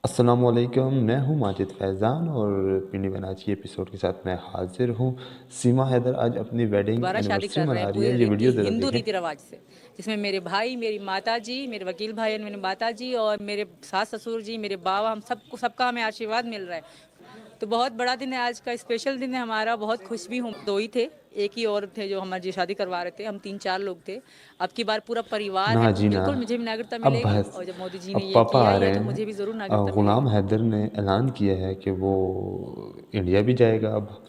अस्सलामुअलैकुम, मैं हूँ माजिद फैज़ान और पिंडी बनाची एपिसोड के साथ मैं हाज़िर हूँ। सीमा हैदर आज अपनी वेडिंग दोबारा शादी एनिवर्सरी कर रहे मना हैं रही पूरे है। ये वीडियो ज़रा हिंदू देखें। रीति रिवाज से, जिसमें मेरे भाई, मेरी माताजी, मेरे वकील भाई, मेरी माताजी और मेरे सास ससुर जी, मेरे बाबा, हम सबका हमें आशीर्वाद मिल रहा है। तो बहुत बड़ा दिन है, आज का स्पेशल दिन है हमारा। बहुत खुश भी हूँ। दो ही थे, एक ही और थे जो हमारी शादी करवा रहे थे। हम 3-4 लोग थे। अब की बार पूरा परिवार है। ना जी ना। बिल्कुल मुझे भी नागरिकता अब मिलेगी, बहस और जब मोदी जी ने अब ये पापा किया आ ही है रहे तो हैं। मुझे भी ज़रूर नागरिकता ग़ुलाम मिलेगी। हैदर ने ऐलान किया है कि वो इंडिया भी जाएगा अब,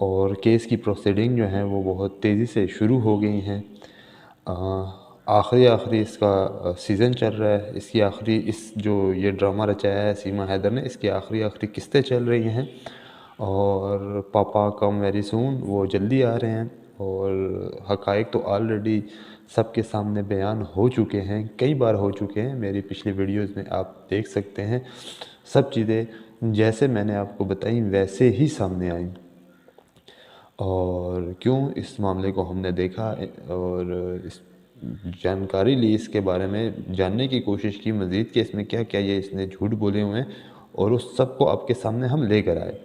और केस की प्रोसीडिंग जो है वो बहुत तेज़ी से शुरू हो गई हैं। आखिरी इसका सीज़न चल रहा है। इसकी आखिरी इस जो ये ड्रामा रचाया है सीमा हैदर ने, इसकी आखिरी किस्तें चल रही हैं और पापा कम वेरी सून, वो जल्दी आ रहे हैं। और हक़ाइक़ तो ऑलरेडी सबके सामने बयान हो चुके हैं, कई बार हो चुके हैं। मेरी पिछली वीडियोज़ में आप देख सकते हैं। सब चीज़ें जैसे मैंने आपको बताई वैसे ही सामने आईं। और क्यों इस मामले को हमने देखा और इस जानकारी ली, इसके बारे में जानने की कोशिश की मज़ीद कि इसमें क्या-क्या ये इसने झूठ बोले हुए हैं, और उस सब को आपके सामने हम लेकर आए।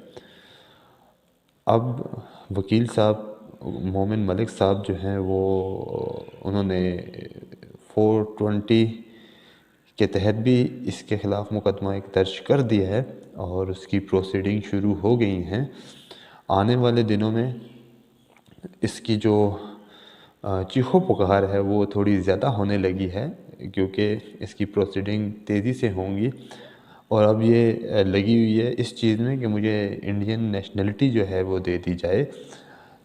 अब वकील साहब मोमिन मलिक साहब जो हैं वो उन्होंने 420 के तहत भी इसके ख़िलाफ़ मुकदमा एक दर्ज कर दिया है और उसकी प्रोसीडिंग शुरू हो गई हैं। आने वाले दिनों में इसकी जो चीखो पुकार है वो थोड़ी ज़्यादा होने लगी है, क्योंकि इसकी प्रोसीडिंग तेज़ी से होंगी। और अब ये लगी हुई है इस चीज़ में कि मुझे इंडियन नेशनलिटी जो है वो दे दी जाए।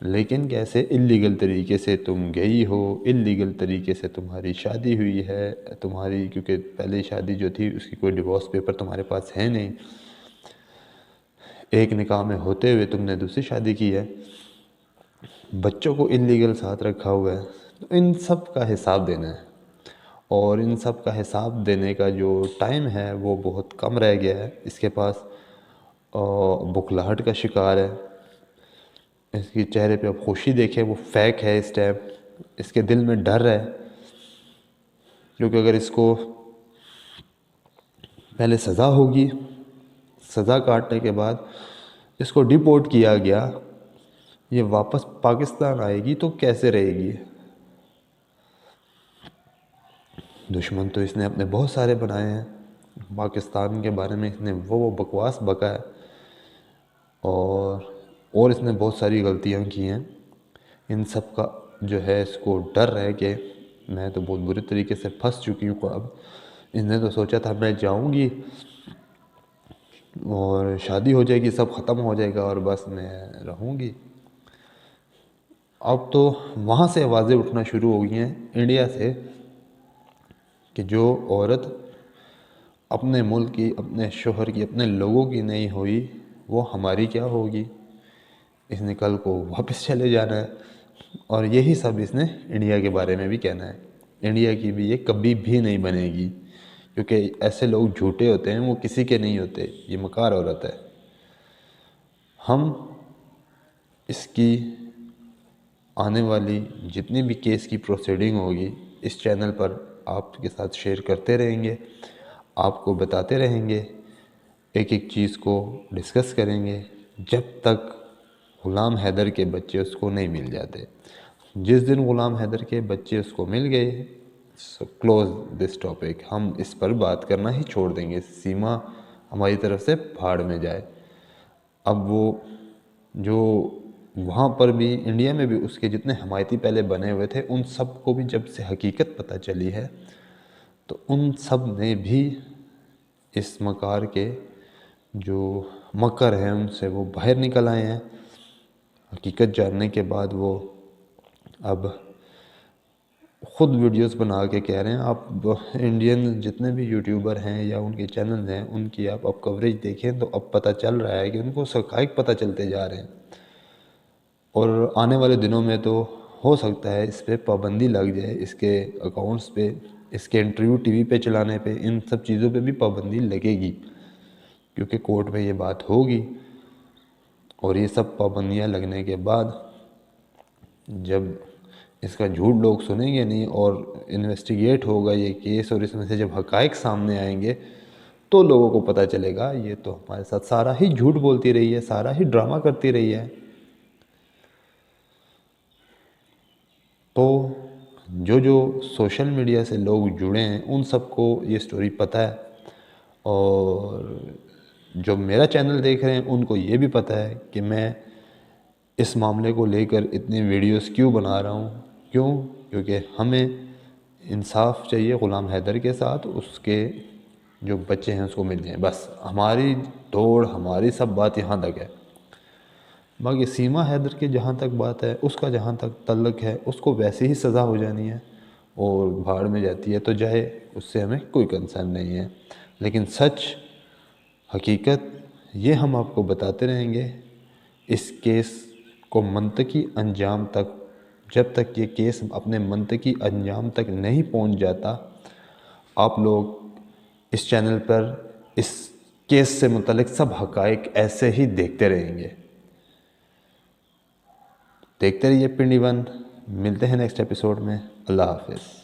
लेकिन कैसे? इल्लीगल तरीके से तुम गई हो, इल्लीगल तरीके से तुम्हारी शादी हुई है, तुम्हारी क्योंकि पहले शादी जो थी उसकी कोई डिवोर्स पेपर तुम्हारे पास है नहीं, एक निकाह में होते हुए तुमने दूसरी शादी की है, बच्चों को इल्लीगल साथ रखा हुआ है। तो इन सब का हिसाब देना है, और इन सब का हिसाब देने का जो टाइम है वो बहुत कम रह गया है इसके पास। और बुखलाहट का शिकार है। इसके चेहरे पे आप खुशी देखें वो फेक है इस टाइम। इसके दिल में डर है, क्योंकि अगर इसको पहले सज़ा होगी, सज़ा काटने के बाद इसको डिपोर्ट किया गया, ये वापस पाकिस्तान आएगी तो कैसे रहेगी? दुश्मन तो इसने अपने बहुत सारे बनाए हैं। पाकिस्तान के बारे में इसने वो बकवास बका है, और इसने बहुत सारी गलतियां की हैं। इन सब का जो है इसको डर है कि मैं तो बहुत बुरी तरीके से फंस चुकी हूँ अब। इसने तो सोचा था मैं जाऊँगी और शादी हो जाएगी, सब ख़त्म हो जाएगा और बस मैं रहूँगी। अब तो वहाँ से आवाज़ें उठना शुरू हो गई हैं इंडिया से कि जो औरत अपने मुल्क की, अपने शोहर की, अपने लोगों की नहीं हुई वो हमारी क्या होगी? इसने कल को वापस चले जाना है, और यही सब इसने इंडिया के बारे में भी कहना है। इंडिया की भी ये कभी भी नहीं बनेगी, क्योंकि ऐसे लोग झूठे होते हैं, वो किसी के नहीं होते। ये मकार औरत है। हम इसकी आने वाली जितनी भी केस की प्रोसीडिंग होगी इस चैनल पर आपके साथ शेयर करते रहेंगे, आपको बताते रहेंगे, एक एक चीज़ को डिस्कस करेंगे जब तक ग़ुलाम हैदर के बच्चे उसको नहीं मिल जाते। जिस दिन ग़ुलाम हैदर के बच्चे उसको मिल गए, सो क्लोज़ दिस टॉपिक, हम इस पर बात करना ही छोड़ देंगे। सीमा हमारी तरफ से भाड़ में जाए। अब वो जो वहाँ पर भी इंडिया में भी उसके जितने हमायती पहले बने हुए थे, उन सब को भी जब से हकीकत पता चली है तो उन सब ने भी इस मकार के जो मकर हैं उनसे वो बाहर निकल आए हैं। हकीकत जानने के बाद वो अब ख़ुद वीडियोस बना के कह रहे हैं। आप इंडियन जितने भी यूट्यूबर हैं या उनके चैनल हैं उनकी आप कवरेज देखें तो अब पता चल रहा है कि उनको हक़ाइक़ पता चलते जा रहे हैं। और आने वाले दिनों में तो हो सकता है इस पे पाबंदी लग जाए, इसके अकाउंट्स पे, इसके इंटरव्यू टीवी पे चलाने पे, इन सब चीज़ों पे भी पाबंदी लगेगी, क्योंकि कोर्ट में ये बात होगी। और ये सब पाबंदियाँ लगने के बाद जब इसका झूठ लोग सुनेंगे नहीं और इन्वेस्टिगेट होगा ये केस, और इसमें से जब हक़ाइक़ सामने आएंगे तो लोगों को पता चलेगा ये तो हमारे साथ सारा ही झूठ बोलती रही है, सारा ही ड्रामा करती रही है। तो जो जो सोशल मीडिया से लोग जुड़े हैं उन सबको ये स्टोरी पता है, और जो मेरा चैनल देख रहे हैं उनको ये भी पता है कि मैं इस मामले को लेकर इतनी वीडियोस क्यों बना रहा हूँ। क्यों? क्योंकि हमें इंसाफ चाहिए ग़ुलाम हैदर के साथ, उसके जो बच्चे हैं उसको मिल जाए। बस हमारी दौड़, हमारी सब बात यहाँ तक है। बाकी सीमा हैदर की जहाँ तक बात है, उसका जहाँ तक तल्लक है, उसको वैसे ही सज़ा हो जानी है, और भाड़ में जाती है तो जाए, उससे हमें कोई कंसर्न नहीं है। लेकिन सच, हकीकत ये हम आपको बताते रहेंगे। इस केस को मंतकी अंजाम तक, जब तक ये केस अपने मंतकी अंजाम तक नहीं पहुंच जाता, आप लोग इस चैनल पर इस केस से मुतल्लिक सब हक़ाइक़ ऐसे ही देखते रहेंगे। देखते रहिए पिंडी वन। मिलते हैं नेक्स्ट एपिसोड में। अल्लाह हाफ़िज़।